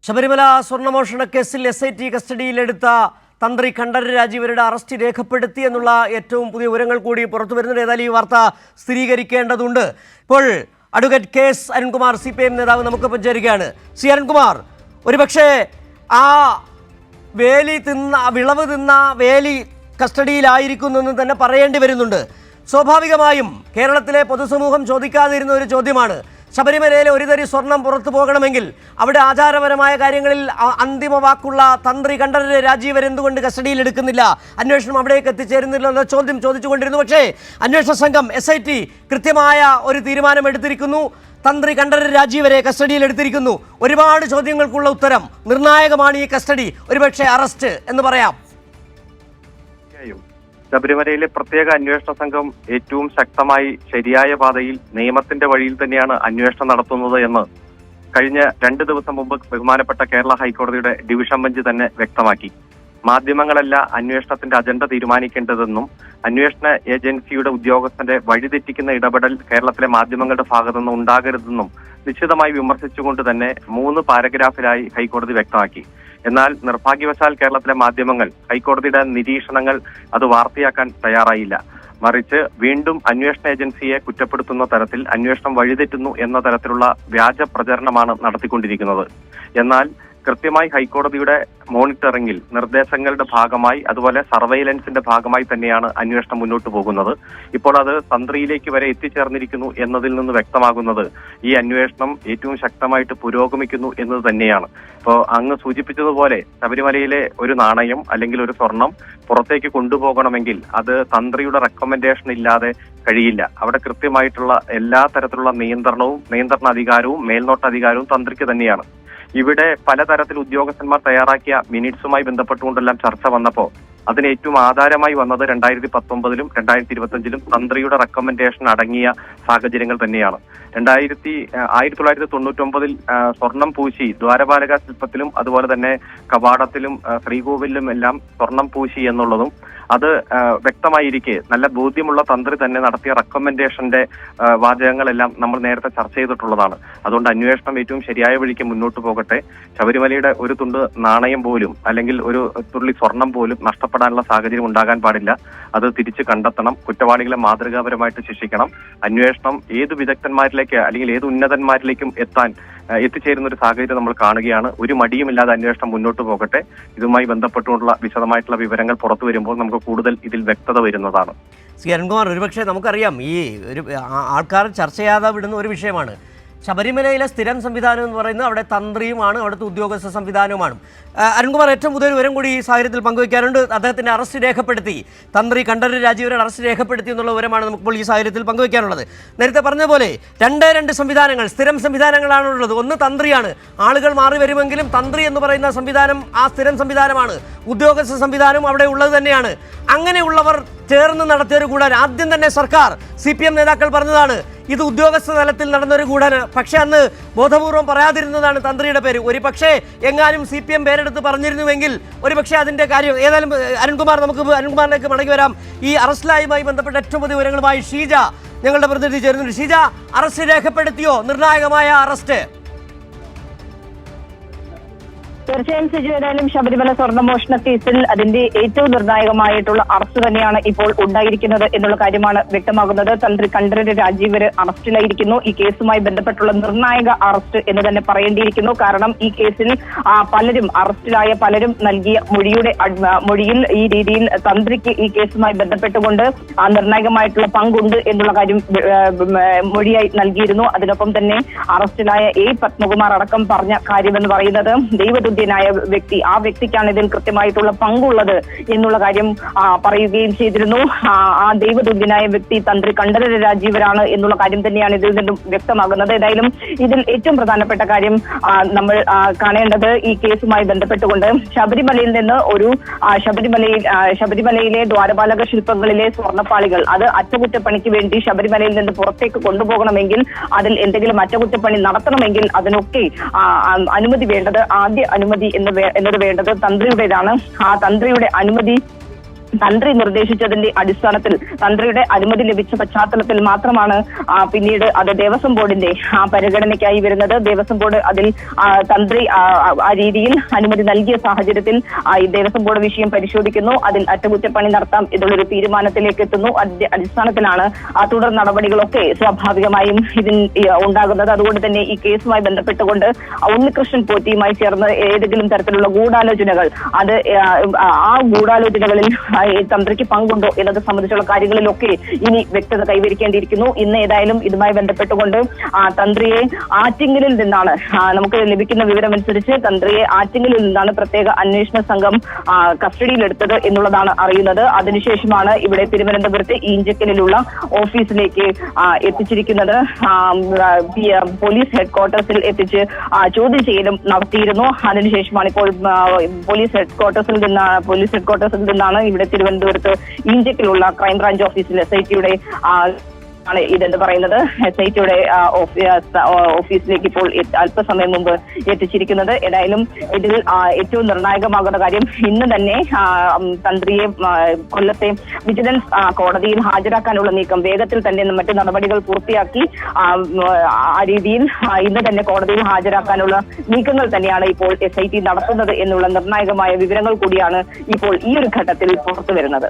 ശബരിമല സ്വർണ്ണമോഷണ കേസിൽ SIT കസ്റ്റഡിയിലെടുത്ത തന്ത്രി കണ്ഠരര് രാജീവരുടെ അറസ്റ്റ് രേഖപ്പെടുത്തി എന്നുള്ള ഏറ്റവും പുതിയ വിവരങ്ങൾ കൂടി പുറത്തു വരുന്നുണ്ട്. ഏതായാലും ഈ വാർത്ത സ്ഥിരീകരിക്കേണ്ടതുണ്ട്. ഇപ്പോൾ അഡ്വക്കേറ്റ് KS അരുൺകുമാർ CPIM നേതാവ് നമുക്കൊപ്പം ചേരുകയാണ്. അരുൺകുമാർ, ഒരുപക്ഷെ ആ വിളവ് തിന്ന വേലി കസ്റ്റഡിയിലായിരിക്കുന്നു എന്ന് തന്നെ പറയേണ്ടി വരുന്നുണ്ട്. സ്വാഭാവികമായും കേരളത്തിലെ പൊതുസമൂഹം ചോദിക്കാതിരുന്ന ഒരു ചോദ്യമാണ്, ശബരിമലയിലെ ഒരു തരി സ്വർണം പുറത്തു പോകണമെങ്കിൽ അവിടെ ആചാരപരമായ കാര്യങ്ങളിൽ അന്തിമ വാക്കുള്ള തന്ത്രി കണ്ഠരര് രാജീവർ എന്തുകൊണ്ട് കസ്റ്റഡിയിൽ എടുക്കുന്നില്ല, അന്വേഷണം അവിടേക്ക് എത്തിച്ചേരുന്നില്ല എന്ന ചോദ്യം ചോദിച്ചുകൊണ്ടിരുന്നു. പക്ഷേ അന്വേഷണ സംഘം SIT കൃത്യമായ ഒരു തീരുമാനമെടുത്തിരിക്കുന്നു. തന്ത്രി കണ്ഠരര് രാജീവരെ കസ്റ്റഡിയിൽ എടുത്തിരിക്കുന്നു. ഒരുപാട് ചോദ്യങ്ങൾക്കുള്ള ഉത്തരം നിർണായകമാണ് ഈ കസ്റ്റഡി, ഒരുപക്ഷെ അറസ്റ്റ് എന്ന് പറയാം. ശബരിമലയിലെ പ്രത്യേക അന്വേഷണ സംഘം ഏറ്റവും ശക്തമായി ശരിയായ പാതയിൽ നിയമത്തിന്റെ വഴിയിൽ തന്നെയാണ് അന്വേഷണം നടത്തുന്നത് എന്ന് കഴിഞ്ഞ 2 ദിവസം മുമ്പ് ബഹുമാനപ്പെട്ട കേരള ഹൈക്കോടതിയുടെ ഡിവിഷൻ ബെഞ്ച് തന്നെ വ്യക്തമാക്കി. മാധ്യമങ്ങളല്ല അന്വേഷണത്തിന്റെ അജണ്ട തീരുമാനിക്കേണ്ടതെന്നും അന്വേഷണ ഏജൻസിയുടെ ഉദ്യോഗസ്ഥന്റെ വഴിതെറ്റിക്കുന്ന ഇടപെടൽ കേരളത്തിലെ മാധ്യമങ്ങളുടെ ഭാഗത്തുനിന്ന് ഉണ്ടാകരുതെന്നും നിശ്ചിതമായി വിമർശിച്ചുകൊണ്ട് തന്നെ 3 പാരഗ്രാഫിലായി ഹൈക്കോടതി വ്യക്തമാക്കി. എന്നാൽ നിർഭാഗ്യവശാൽ കേരളത്തിലെ മാധ്യമങ്ങൾ ഹൈക്കോടതിയുടെ നിരീക്ഷണങ്ങൾ അത് വാർത്തയാക്കാൻ തയ്യാറായില്ല. മറിച്ച് വീണ്ടും അന്വേഷണ ഏജൻസിയെ കുറ്റപ്പെടുത്തുന്ന തരത്തിൽ അന്വേഷണം വഴിതെറ്റുന്നു എന്ന തരത്തിലുള്ള വ്യാജ പ്രചരണമാണ് നടത്തിക്കൊണ്ടിരിക്കുന്നത്. എന്നാൽ കൃത്യമായി ഹൈക്കോടതിയുടെ മോണിറ്ററിംഗിൽ നിർദ്ദേശങ്ങളുടെ ഭാഗമായി അതുപോലെ സർവൈലൻസിന്റെ ഭാഗമായി തന്നെയാണ് അന്വേഷണം മുന്നോട്ട് പോകുന്നത്. ഇപ്പോൾ അത് തന്ത്രിയിലേക്ക് വരെ എത്തിച്ചേർന്നിരിക്കുന്നു എന്നതിൽ നിന്ന് വ്യക്തമാകുന്നത് ഈ അന്വേഷണം ഏറ്റവും ശക്തമായിട്ട് പുരോഗമിക്കുന്നു എന്നത് തന്നെയാണ്. ഇപ്പോൾ അങ്ങ് സൂചിപ്പിച്ചതുപോലെ ശബരിമലയിലെ ഒരു നാണയം അല്ലെങ്കിൽ ഒരു സ്വർണം പുറത്തേക്ക് കൊണ്ടുപോകണമെങ്കിൽ അത് തന്ത്രിയുടെ റെക്കമെൻഡേഷൻ ഇല്ലാതെ കഴിയില്ല. അവിടെ കൃത്യമായിട്ടുള്ള എല്ലാ തരത്തിലുള്ള നിയന്ത്രണ അധികാരവും മേൽനോട്ട അധികാരവും തന്ത്രിക്ക് തന്നെയാണ്. ഇവിടെ പലതരത്തിൽ ഉദ്യോഗസ്ഥന്മാർ തയ്യാറാക്കിയ മിനിറ്റ്സുമായി ബന്ധപ്പെട്ടുകൊണ്ടെല്ലാം ചർച്ച വന്നപ്പോൾ അതിന് ഏറ്റവും ആധാരമായി വന്നത് 2019-ലും 2025-ലും തന്ത്രിയുടെ റെക്കമെൻഡേഷൻ അടങ്ങിയ സാഹചര്യങ്ങൾ തന്നെയാണ്. 1999-ൽ സ്വർണം പൂശി ദ്വാരപാലക ശില്പത്തിലും അതുപോലെ തന്നെ കവാടത്തിലും ശ്രീകോവിലും എല്ലാം സ്വർണം പൂശി എന്നുള്ളതും അത് വ്യക്തമായിരിക്കെ നല്ല ബോധ്യമുള്ള തന്ത്രി തന്നെ നടത്തിയ റെക്കമെൻഡേഷന്റെ വാചകങ്ങളെല്ലാം നമ്മൾ നേരത്തെ ചർച്ച ചെയ്തിട്ടുള്ളതാണ്. അതുകൊണ്ട് അന്വേഷണം ഏറ്റവും ശരിയായ വഴിക്ക് മുന്നോട്ട് പോകട്ടെ. ശബരിമലയുടെ ഒരു തുണ്ട് നാണയം പോലും അല്ലെങ്കിൽ ഒരു തുള്ളി സ്വർണം പോലും നഷ്ടപ്പെടാനുള്ള സാഹചര്യം ഉണ്ടാകാൻ പാടില്ല. അത് തിരിച്ചു കണ്ടെത്തണം. കുറ്റവാളികളെ മാതൃകാപരമായിട്ട് ശിക്ഷിക്കണം. അന്വേഷണം ഏത് വിദഗ്ധന്മാരിലേക്ക് അല്ലെങ്കിൽ ഏത് ഉന്നതന്മാരിലേക്കും എത്തിച്ചേരുന്ന ഒരു സാഹചര്യം നമ്മൾ കാണുകയാണ്. ഒരു മടിയുമില്ലാതെ അന്വേഷണം മുന്നോട്ട് പോകട്ടെ. ഇതുമായി ബന്ധപ്പെട്ടുകൊണ്ടുള്ള വിശദമായിട്ടുള്ള വിവരങ്ങൾ പുറത്തു വരുമ്പോൾ നമുക്ക് കൂടുതൽ ഇതിൽ വ്യക്തത വരുന്നതാണ്. അരുൺകുമാർ, ഒരുപക്ഷെ നമുക്കറിയാം ഈ ഒരു ആൾക്കാർ ചർച്ച ചെയ്യാതെ വിടുന്ന ഒരു വിഷയമാണ് ശബരിമലയിലെ സ്ഥിരം സംവിധാനം എന്ന് പറയുന്നത് അവിടെ തന്ത്രിയുമാണ്, അവിടുത്തെ ഉദ്യോഗസ്ഥ സംവിധാനവുമാണ്. അരുൺകുമാർ, ഏറ്റവും പുതിയ വിവരം കൂടി ഈ സാഹചര്യത്തിൽ പങ്കുവയ്ക്കാറുണ്ട്. അദ്ദേഹത്തിൻ്റെ അറസ്റ്റ് രേഖപ്പെടുത്തി, തന്ത്രി കണ്ഠരര് രാജീവരുടെ അറസ്റ്റ് രേഖപ്പെടുത്തി എന്നുള്ള വിവരമാണ് നമുക്കിപ്പോൾ ഈ സാഹചര്യത്തിൽ പങ്കുവയ്ക്കാനുള്ളത്. നേരത്തെ പറഞ്ഞ പോലെ 2 സംവിധാനങ്ങൾ, സ്ഥിരം സംവിധാനങ്ങളാണുള്ളത്. ഒന്ന് തന്ത്രിയാണ്. ആളുകൾ മാറി വരുമെങ്കിലും തന്ത്രി എന്ന് പറയുന്ന സംവിധാനം ആ സ്ഥിരം സംവിധാനമാണ്. ഉദ്യോഗസ്ഥ സംവിധാനം അവിടെ ഉള്ളത് തന്നെയാണ്. അങ്ങനെയുള്ളവർ ചേർന്ന് നടത്തിയൊരു ഗൂഢാലോചന ആദ്യം തന്നെ സർക്കാർ CPM നേതാക്കൾ പറഞ്ഞതാണ് ഇത് ഉദ്യോഗസ്ഥ തലത്തിൽ നടന്നൊരു ഗൂഢാലോചന. പക്ഷെ അന്ന് ബോധപൂർവം പറയാതിരുന്നതാണ് തന്ത്രിയുടെ പേര്. ഒരു പക്ഷേ എങ്ങാനും CPM പേരെടുത്ത് പറഞ്ഞിരുന്നുവെങ്കിൽ ഒരുപക്ഷെ അതിൻ്റെ കാര്യം. ഏതായാലും അരുൺകുമാർ, നമുക്ക് അരുൺകുമാറിലേക്ക് മടങ്ങി വരാം. ഈ അറസ്റ്റിലായുമായി ബന്ധപ്പെട്ട ഏറ്റവും പുതിയ വിവരങ്ങളുമായി ഷീജ ഞങ്ങളുടെ പ്രതിനിധി ചേരുന്നുണ്ട്. ഷീജ, അറസ്റ്റ് രേഖപ്പെടുത്തിയോ? നിർണായകമായ അറസ്റ്റ്? തീർച്ചയായും സിജു, ഏതായാലും ശബരിമല സ്വർണ്ണമോഷണ കേസിൽ അതിന്റെ ഏറ്റവും നിർണായകമായിട്ടുള്ള അറസ്റ്റ് തന്നെയാണ് ഇപ്പോൾ ഉണ്ടായിരിക്കുന്നത് എന്നുള്ള കാര്യമാണ് വ്യക്തമാകുന്നത്. തന്ത്രി കണ്ഠരര് രാജീവര് അറസ്റ്റിലായിരിക്കുന്നു. ഈ കേസുമായി ബന്ധപ്പെട്ടുള്ള നിർണായക അറസ്റ്റ് എന്ന് തന്നെ പറയേണ്ടിയിരിക്കുന്നു. കാരണം ഈ കേസിൽ അറസ്റ്റിലായ പലരും നൽകിയ മൊഴിയിൽ ഈ രീതിയിൽ തന്ത്രിക്ക് ഈ കേസുമായി ബന്ധപ്പെട്ടുകൊണ്ട് നിർണായകമായിട്ടുള്ള പങ്കുണ്ട് എന്നുള്ള കാര്യം മൊഴിയായി നൽകിയിരുന്നു. അതിനൊപ്പം തന്നെ അറസ്റ്റിലായ A. പത്മകുമാർ അടക്കം പറഞ്ഞ കാര്യമെന്ന് പറയുന്നത് ദൈവതുല്യനായ വ്യക്തി, ആ വ്യക്തിക്കാണ് ഇതിൽ കൃത്യമായിട്ടുള്ള പങ്കുള്ളത് എന്നുള്ള കാര്യം പറയുകയും ചെയ്തിരുന്നു. ആ ദൈവതുല്യനായ വ്യക്തി തന്ത്രി കണ്ഠരര് രാജീവരാണ് എന്നുള്ള കാര്യം തന്നെയാണ് ഇതിൽ നിന്നും വ്യക്തമാകുന്നത്. ഏതായാലും ഇതിൽ ഏറ്റവും പ്രധാനപ്പെട്ട കാര്യം നമ്മൾ കാണേണ്ടത് ഈ കേസുമായി ബന്ധപ്പെട്ടുകൊണ്ട് ശബരിമലയിൽ നിന്ന് ശബരിമലയിലെ ദ്വാരപാലക ശില്പങ്ങളിലെ സ്വർണ്ണപ്പാളികൾ അത് അറ്റകുറ്റപ്പണിക്ക് വേണ്ടി ശബരിമലയിൽ നിന്ന് പുറത്തേക്ക് കൊണ്ടുപോകണമെങ്കിൽ, അതിൽ എന്തെങ്കിലും അറ്റകുറ്റപ്പണി നടത്തണമെങ്കിൽ അതിനൊക്കെ അനുമതി വേണ്ടത്, ആദ്യ അനുമതി എന്നത് വേണ്ടത് തന്ത്രിയുടേതാണ്. ആ തന്ത്രിയുടെ അനുമതി തന്ത്രി നിർദ്ദേശിച്ചതിന്റെ അടിസ്ഥാനത്തിൽ തന്ത്രിയുടെ അനുമതി ലഭിച്ച പശ്ചാത്തലത്തിൽ മാത്രമാണ് പിന്നീട് അത് ദേവസ്വം ബോർഡിന്റെ പരിഗണനയ്ക്കായി വരുന്നത്. ദേവസ്വം ബോർഡ് അതിൽ തന്ത്രി ആ രീതിയിൽ അനുമതി നൽകിയ സാഹചര്യത്തിൽ ഈ ദേവസ്വം ബോർഡ് വിഷയം പരിശോധിക്കുന്നു. അതിൽ അറ്റകുറ്റപ്പണി നടത്താം എന്നുള്ളൊരു തീരുമാനത്തിലേക്ക് എത്തുന്നു. അതിന്റെ അടിസ്ഥാനത്തിലാണ് തുടർ നടപടികളൊക്കെ സ്വാഭാവികമായും ഇതിൽ ഉണ്ടാകുന്നത്. അതുകൊണ്ട് തന്നെ ഈ കേസുമായി ബന്ധപ്പെട്ടുകൊണ്ട് ഉണ്ണികൃഷ്ണൻ പോറ്റിയുമായി ചേർന്ന് ഏതെങ്കിലും തരത്തിലുള്ള ഗൂഢാലോചനകൾ അത് ആ ഗൂഢാലോചനകളിൽ തന്ത്രിക്ക് പങ്കുണ്ടോ എന്നത് സംബന്ധിച്ചുള്ള കാര്യങ്ങളിലൊക്കെ ഇനി വ്യക്തത കൈവരിക്കേണ്ടിയിരിക്കുന്നു. ഇന്ന് ഏതായാലും ഇതുമായി ബന്ധപ്പെട്ടുകൊണ്ട് തന്ത്രിയെ ആറ്റിങ്ങലിൽ നിന്നാണ് നമുക്ക് ലഭിക്കുന്ന വിവരമനുസരിച്ച് തന്ത്രിയെ ആറ്റിങ്ങലിൽ നിന്നാണ് പ്രത്യേക അന്വേഷണ സംഘം കസ്റ്റഡിയിലെടുത്തത് എന്നുള്ളതാണ് അറിയുന്നത്. അതിനുശേഷമാണ് ഇവിടെ തിരുവനന്തപുരത്ത് ഈഞ്ചക്കലിലുള്ള ഓഫീസിലേക്ക് എത്തിച്ചിരിക്കുന്നത്. പോലീസ് ഹെഡ്ക്വാർട്ടേഴ്സിൽ എത്തിച്ച് ചോദ്യം ചെയ്യലും നടത്തിയിരുന്നു. അതിനുശേഷമാണ് ഇപ്പോൾ പോലീസ് ഹെഡ്ക്വാർട്ടേഴ്സിൽ നിന്നാണ് ഇവിടെ തിരുവനന്തപുരത്ത് ഈഞ്ചക്കലുള്ള ക്രൈംബ്രാഞ്ച് ഓഫീസിൽ SITയുടെ ആണ് ഇതെന്ന് പറയുന്നത്. SITയുടെ ഓഫീസിലേക്ക് ഇപ്പോൾ അല്പസമയം മുമ്പ് എത്തിച്ചിരിക്കുന്നത്. ഏതായാലും ഇതിൽ ഏറ്റവും നിർണായകമാകുന്ന കാര്യം ഇന്ന് തന്നെ തന്ത്രിയെ കൊല്ലത്തെ വിജിലൻസ് കോടതിയിൽ ഹാജരാക്കാനുള്ള നീക്കം വേഗത്തിൽ തന്നെ മറ്റ് നടപടികൾ പൂർത്തിയാക്കി ആ രീതിയിൽ ഇന്ന് തന്നെ കോടതിയിൽ ഹാജരാക്കാനുള്ള നീക്കങ്ങൾ തന്നെയാണ് ഇപ്പോൾ SIT നടത്തുന്നത് എന്നുള്ള നിർണായകമായ വിവരങ്ങൾ കൂടിയാണ് ഇപ്പോൾ ഈ ഒരു ഘട്ടത്തിൽ പുറത്തു വരുന്നത്.